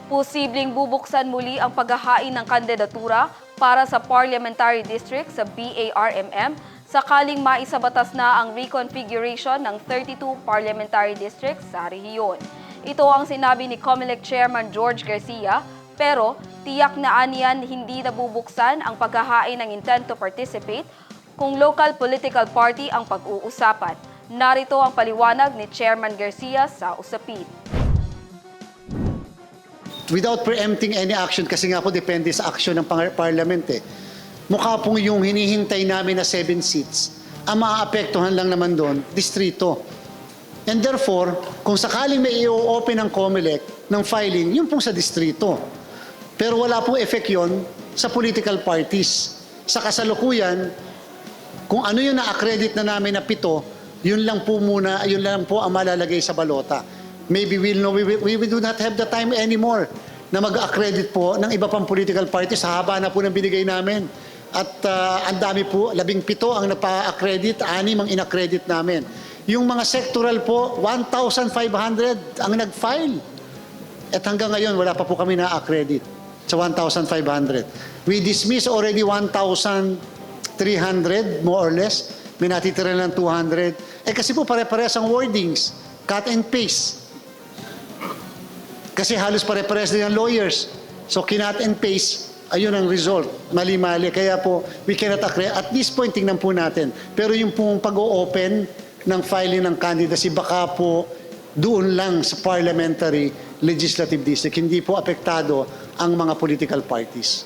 Posibleng bubuksan muli ang paghahain ng kandidatura para sa parliamentary district sa BARMM sakaling maisabatas na ang reconfiguration ng 32 parliamentary districts sa rehiyon. Ito ang sinabi ni COMELEC Chairman George Garcia, pero tiyak na aniyan hindi nabubuksan ang paghahain ng intent to participate kung local political party ang pag-uusapan. Narito ang paliwanag ni Chairman Garcia sa usapin. Without preempting any action, kasi nga po depende sa action ng parliament mukha pong yung hinihintay namin na 7 seats, ang maaapektuhan lang naman doon, distrito. And therefore, kung sakaling may i-open ng COMELEC ng filing, yun pong sa distrito. Pero wala pong effect yun sa political parties. Sa kasalukuyan, kung ano yung na-accredit na namin na 7, yun lang po muna, yun lang po ang malalagay sa balota. Maybe we do not have the time anymore na mag-accredit po ng iba pang political parties sa haba na po ng binigay namin. At ang dami po, 17 ang napa-accredit, 6 ang in-accredit namin. Yung mga sectoral po, 1,500 ang nag-file. At hanggang ngayon, wala pa po kami na-accredit sa 1,500. We dismiss already 1,300, more or less. May natitira lang 200. Kasi po pare-parehas ang wordings. Cut and paste. Kasi halos pare-parehas din ang lawyers. So, kinat and paste, ayun ang result. Mali-mali. Kaya po, we cannot accredit. At this point, tingnan po natin. Pero yung pong pag-o-open ng filing ng candidacy, baka po doon lang sa parliamentary legislative district. Hindi po apektado ang mga political parties.